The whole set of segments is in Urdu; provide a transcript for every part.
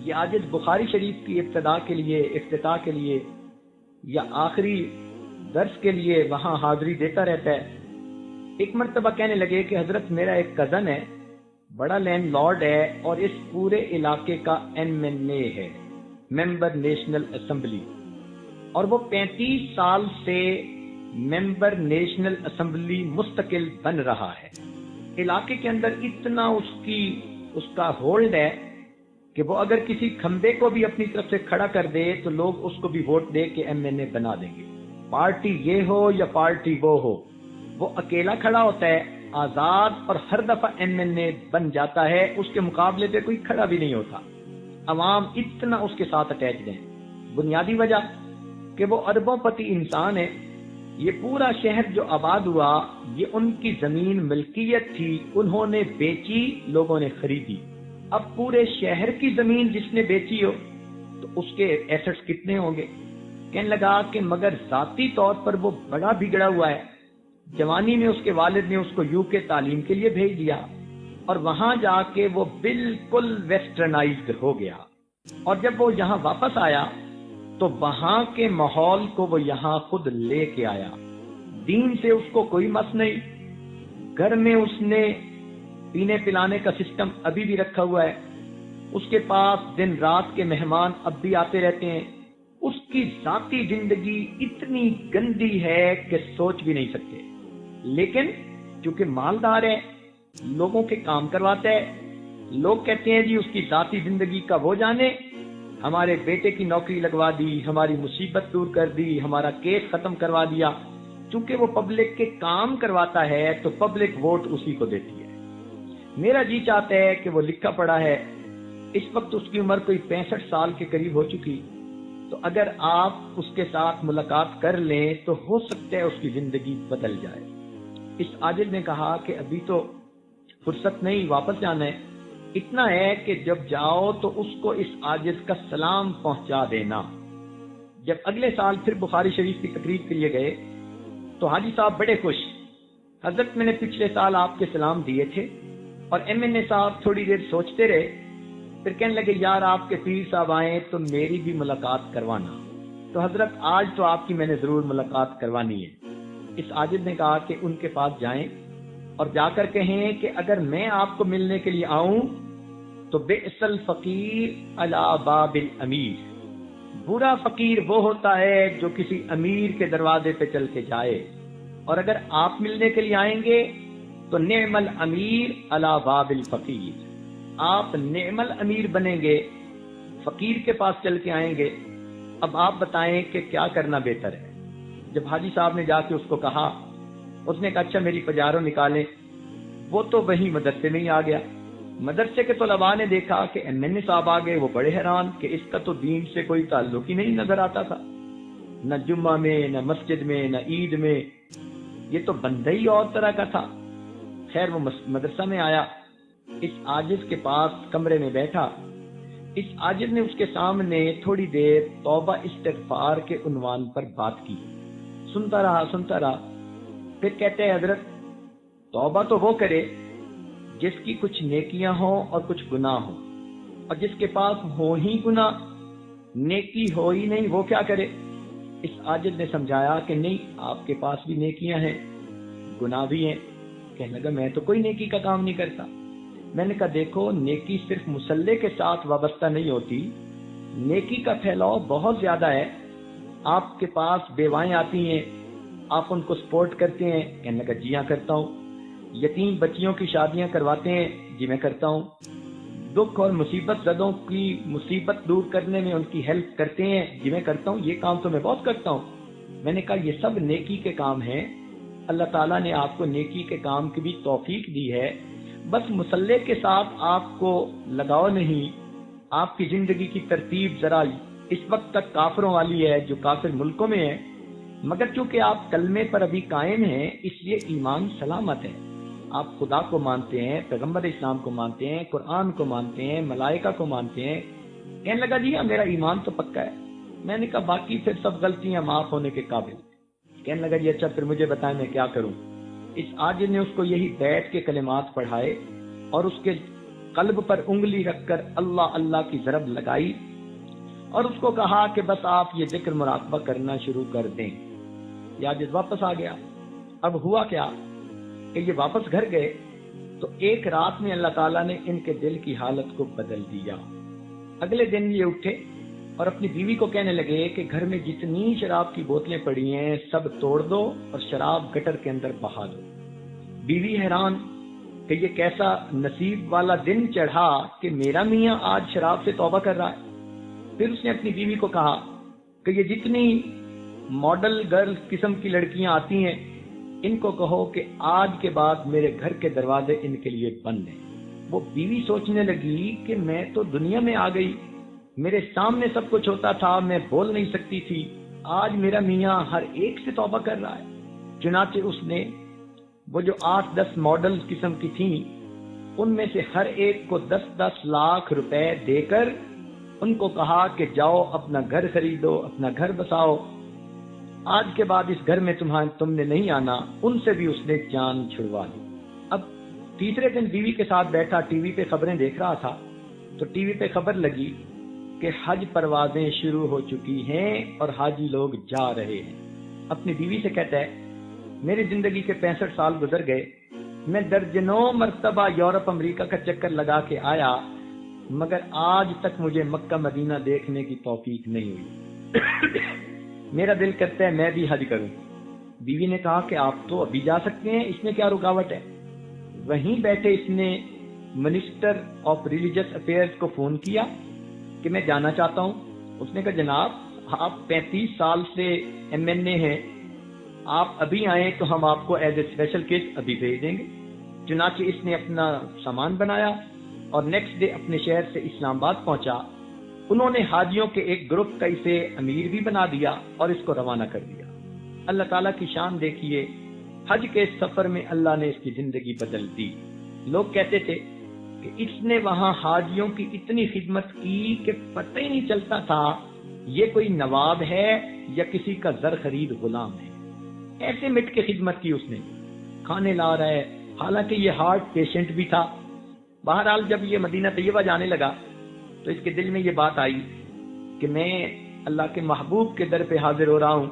یہ عاجز بخاری شریف کی ابتدا کے لیے، افتتاح کے لیے یا آخری درس کے لیے وہاں حاضری دیتا رہتا ہے۔ ایک مرتبہ کہنے لگے کہ حضرت میرا ایک کزن ہے، بڑا لینڈ لارڈ ہے اور اس پورے علاقے کا MNA ہے، ممبر نیشنل اسمبلی، اور وہ 35 سال سے ممبر نیشنل اسمبلی مستقل بن رہا ہے۔ علاقے کے اندر اتنا اس کا ہولڈ ہے کہ وہ اگر کسی کھمبے کو بھی اپنی طرف سے کھڑا کر دے تو لوگ اس کو بھی ووٹ دے کے MNA بنا دیں گے، پارٹی یہ ہو یا پارٹی وہ ہو، وہ اکیلا کھڑا ہوتا ہے، آزاد، اور ہر دفعہ MNA بن جاتا ہے، اس کے مقابلے پہ کوئی کھڑا بھی نہیں ہوتا۔ عوام اتنا اس کے ساتھ اٹیچڈ ہیں۔ بنیادی وجہ کہ وہ اربوں پتی انسان ہے۔ یہ پورا شہر جو آباد ہوا یہ ان کی زمین ملکیت تھی، انہوں نے بیچی، لوگوں نے خریدی۔ اب پورے شہر کی زمین جس نے بیچی ہو تو اس کے ایسٹس کتنے ہوں گے؟ کہنے لگا کہ مگر ذاتی طور پر وہ بڑا بگڑا ہوا ہے۔ جوانی میں اس کے والد نے اس کو UK تعلیم کے لیے بھیج دیا اور وہاں جا کے وہ بالکل ویسٹرنائزڈ ہو گیا، اور جب وہ یہاں واپس آیا تو وہاں کے ماحول کو وہ یہاں خود لے کے آیا۔ دین سے اس کو کوئی مس نہیں، گھر میں اس نے پینے پلانے کا سسٹم ابھی بھی رکھا ہوا ہے، اس کے پاس دن رات کے مہمان اب بھی آتے رہتے ہیں۔ اس کی ذاتی زندگی اتنی گندی ہے کہ سوچ بھی نہیں سکتے، لیکن چونکہ مالدار ہے، لوگوں کے کام کرواتا ہے، لوگ کہتے ہیں جی اس کی ذاتی زندگی کا وہ جانے، ہمارے بیٹے کی نوکری لگوا دی، ہماری مصیبت دور کر دی، ہمارا کیس ختم کروا دیا۔ چونکہ وہ پبلک کے کام کرواتا ہے تو پبلک ووٹ اسی کو دیتی ہے۔ میرا جی چاہتا ہے کہ وہ لکھا پڑھا ہے، اس وقت اس کی عمر کوئی 65 سال کے قریب ہو چکی، تو اگر آپ اس کے ساتھ ملاقات کر لیں تو ہو سکتا ہے اس کی زندگی بدل جائے۔ اس عاجز نے کہا کہ ابھی تو فرصت نہیں، واپس جانا ہے، اتنا ہے کہ جب جاؤ تو اس کو اس عاجز کا سلام پہنچا دینا۔ جب اگلے سال پھر بخاری شریف کی تقریر کے لیے گئے تو حاجی صاحب بڑے خوش، حضرت میں نے پچھلے سال آپ کے سلام دیے تھے، اور MNA صاحب تھوڑی دیر سوچتے رہے، پھر کہنے لگے یار آپ کے پیر صاحب آئیں تو میری بھی ملاقات کروانا۔ تو حضرت آج تو آپ کی میں نے ضرور ملاقات کروانی ہے۔ اس عاجز نے کہا کہ ان کے پاس جائیں اور جا کر کہیں کہ اگر میں آپ کو ملنے کے لیے آؤں تو بئس الفقیر علی باب الامیر، برا فقیر وہ ہوتا ہے جو کسی امیر کے دروازے پہ چل کے جائے، اور اگر آپ ملنے کے لیے آئیں گے تو نعم الامیر علی باب الفقیر، آپ نعم الامیر بنیں گے، فقیر کے پاس چل کے آئیں گے۔ اب آپ بتائیں کہ کیا کرنا بہتر ہے؟ جب حاجی صاحب نے جا کے اس کو کہا، اس نے کہا اچھا میری پجارو نکالیں، وہ تو وہی مدرسے میں ہی آ گیا۔ مدرسے کے طلباء نے دیکھا کہ MNA صاحب آ گئے، وہ بڑے حیران کہ اس کا تو دین سے کوئی تعلق ہی نہیں نظر آتا تھا، نہ جمعہ میں، نہ مسجد میں، نہ عید میں، یہ تو بندہ ہی اور طرح کا تھا۔ خیر وہ مدرسہ میں آیا، اس عاجز کے پاس کمرے میں بیٹھا، اس عاجز نے اس کے سامنے تھوڑی دیر توبہ استغفار کے عنوان پر بات کی۔ سنتا رہا، پھر کہتے ہیں حضرت توبہ تو وہ کرے جس کی کچھ نیکیاں ہوں اور کچھ گناہ ہوں، اور جس کے پاس ہو ہی گناہ، نیکی ہو ہی نہیں، وہ کیا کرے؟ اس عاجز نے سمجھایا کہ نہیں، آپ کے پاس بھی نیکیاں ہیں، گناہ بھی ہیں۔ کہنے لگا میں تو کوئی نیکی کا کام نہیں کرتا۔ میں نے کہا دیکھو، نیکی صرف مصلے کے ساتھ وابستہ نہیں ہوتی، نیکی کا پھیلاؤ بہت زیادہ ہے۔ آپ کے پاس بیوائیں آتی ہیں، آپ ان کو سپورٹ کرتے ہیں؟ کہنے لگا جی ہاں کرتا ہوں۔ یتیم بچیوں کی شادیاں کرواتے ہیں؟ جی میں کرتا ہوں۔ دکھ اور مصیبت زدوں کی مصیبت دور کرنے میں ان کی ہیلپ کرتے ہیں؟ جی میں کرتا ہوں، یہ کام تو میں بہت کرتا ہوں۔ میں نے کہا یہ سب نیکی کے کام ہیں، اللہ تعالیٰ نے آپ کو نیکی کے کام کی بھی توفیق دی ہے، بس مصلے کے ساتھ آپ کو لگاؤ نہیں۔ آپ کی زندگی کی ترتیب ذرا اس وقت تک کافروں والی ہے جو کافر ملکوں میں ہے، مگر چونکہ آپ کلمے پر ابھی قائم ہیں اس لیے ایمان سلامت ہے۔ آپ خدا کو مانتے ہیں، پیغمبر اسلام کو مانتے ہیں، قرآن کو مانتے ہیں، ملائکہ کو مانتے ہیں۔ کہنے لگا جی ہاں میرا ایمان تو پکا ہے۔ میں نے کہا باقی پھر سب غلطیاں معاف ہونے کے قابل۔ کہنے لگا جی اچھا پھر مجھے بتائیں میں کیا کروں؟ اس عاجز نے اس کو یہی بیت کے کلمات پڑھائے اور اس کے قلب پر انگلی رکھ کر اللہ اللہ کی ضرب لگائی اور اس کو کہا کہ بس آپ یہ ذکر مراقبہ کرنا شروع کر دیں. یاجد واپس آ گیا. اب ہوا کیا کہ یہ واپس گھر گئے تو ایک رات میں اللہ تعالیٰ نے ان کے دل کی حالت کو بدل دیا. اگلے دن یہ اٹھے اور اپنی بیوی کو کہنے لگے کہ گھر میں جتنی شراب کی بوتلیں پڑی ہیں سب توڑ دو اور شراب گٹر کے اندر بہا دو. بیوی حیران کہ یہ کیسا نصیب والا دن چڑھا کہ میرا میاں آج شراب سے توبہ کر رہا ہے. پھر اس نے اپنی بیوی کو کہا کہ یہ جتنی ماڈل گرل قسم کی لڑکیاں آتی ہیں ان کو کہو کہ آج کے بعد میرے گھر کے دروازے ان کے لیے بند ہیں. وہ بیوی سوچنے لگی کہ میں تو دنیا میں آ گئی, میرے سامنے سب کچھ ہوتا تھا, میں بول نہیں سکتی تھی, آج میرا میاں ہر ایک سے توبہ کر رہا ہے. چنانچہ اس نے وہ جو 8-10 ماڈل قسم کی تھیں ان میں سے ہر ایک کو 10-10 لاکھ روپے دے کر ان کو کہا کہ جاؤ اپنا گھر خریدو, اپنا گھر بساؤ, آج کے بعد اس گھر میں تم نے نہیں آنا. ان سے بھی اس نے جان چھڑوا لی. اب تیسرے دن بیوی کے ساتھ بیٹھا ٹی وی پہ خبریں دیکھ رہا تھا تو ٹی وی پہ خبر لگی کہ حج پروازیں شروع ہو چکی ہیں اور حاجی لوگ جا رہے ہیں. اپنی بیوی سے کہتا ہے میری زندگی کے 65 سال گزر گئے, میں درجنوں مرتبہ یورپ امریکہ کا چکر لگا کے آیا مگر آج تک مجھے مکہ مدینہ دیکھنے کی توفیق نہیں ہوئی. میرا دل کرتا ہے میں بھی حج کروں. بیوی نے کہا کہ آپ تو ابھی جا سکتے ہیں, اس میں کیا رکاوٹ ہے. وہیں بیٹھے اس نے منسٹر آف ریلیجس افیئرز کو فون کیا کہ میں جانا چاہتا ہوں. اس نے کہا جناب آپ 35 سال سے MNA ہیں, آپ ابھی آئیں تو ہم آپ کو ایز اے اسپیشل کیس ابھی بھیج دیں گے. چنانچہ اس نے اپنا سامان بنایا اور نیکسٹ ڈے اپنے شہر سے اسلام آباد پہنچا. انہوں نے حاجیوں کے ایک گروپ کا اسے امیر بھی بنا دیا اور اس کو روانہ کر دیا. اللہ تعالیٰ کی شان دیکھیے, حج کے سفر میں اللہ نے اس کی زندگی بدل دی. لوگ کہتے تھے کہ اس نے وہاں حاجیوں کی اتنی خدمت کی کہ پتہ ہی نہیں چلتا تھا یہ کوئی نواب ہے یا کسی کا زر خرید غلام ہے. ایسے مٹ کے خدمت کی اس نے, کھانے لا رہا ہے, حالانکہ یہ ہارٹ پیشنٹ بھی تھا. بہرحال جب یہ مدینہ طیبہ جانے لگا تو اس کے دل میں یہ بات آئی کہ میں اللہ کے محبوب کے در پہ حاضر ہو رہا ہوں,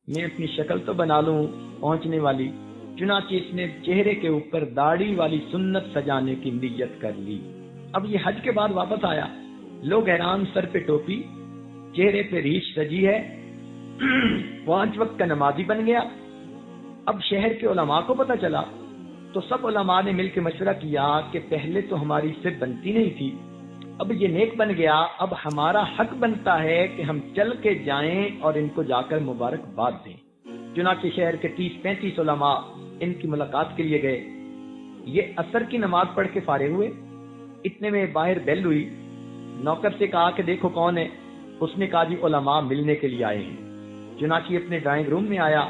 میں اپنی شکل تو بنا لوں پہنچنے والی. چنانچہ اس نے چہرے کے اوپر داڑھی والی سنت سجانے کی نیت کر لی. اب یہ حج کے بعد واپس آیا, لوگ حیران, سر پہ ٹوپی, چہرے پہ ریش سجی ہے, 5 وقت کا نمازی بن گیا. اب شہر کے علماء کو پتہ چلا تو سب علماء نے مل کے مشورہ کیا کہ پہلے تو ہماری اس سے بنتی نہیں تھی, اب یہ نیک بن گیا, اب ہمارا حق بنتا ہے کہ ہم چل کے جائیں اور ان کو جا کر مبارکباد دیں. چنانچہ شہر کے 30-35 علماء ان کی ملاقات کے لیے گئے. یہ عصر کی نماز پڑھ کے فارغ ہوئے. اتنے میں باہر بیل ہوئی. نوکر سے کہا کہ دیکھو کون ہے. اس نے کہا جی علماء ملنے کے لیے آئے ہیں. چنانچہ اپنے ڈرائنگ روم میں آیا,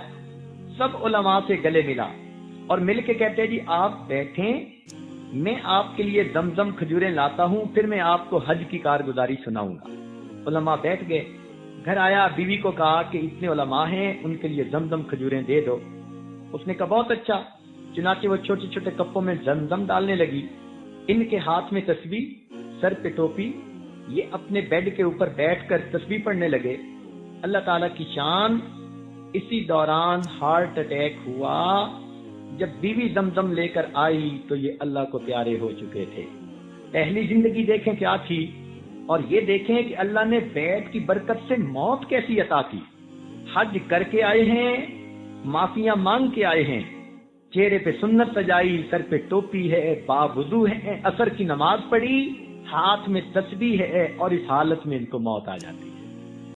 سب علماء سے گلے ملا اور مل کے کہتے ہیں جی آپ بیٹھیں, میں آپ کے لیے زمزم کھجوریں لاتا ہوں, پھر میں آپ کو حج کی کارگزاری سناؤں گا. علماء بیٹھ گئے. گھر آیا, بیوی کو کہا کہ اتنے علماء ہیں ان کے لیے زمزم کھجوریں دے دو. اس نے کہا بہت اچھا. چنانچہ وہ چھوٹے چھوٹے کپوں میں زمزم ڈالنے لگی. ان کے ہاتھ میں تسبیح, سر پہ ٹوپی, یہ اپنے بیڈ کے اوپر بیٹھ کر تسبیح پڑھنے لگے. اللہ تعالیٰ کی شان, اسی دوران ہارٹ اٹیک ہوا. جب بیوی زمزم لے کر آئی تو یہ اللہ کو پیارے ہو چکے تھے. پہلی زندگی دیکھیں کیا تھی اور یہ دیکھیں کہ اللہ نے بیت کی برکت سے موت کیسی عطا کی. حج کر کے آئے ہیں, معافیاں مانگ کے آئے ہیں, چہرے پہ سنت سجائی, سر پہ ٹوپی ہے, باوضو ہے, عصر کی نماز پڑھی, ہاتھ میں تسبیح ہے, اور اس حالت میں ان کو موت آ جاتی.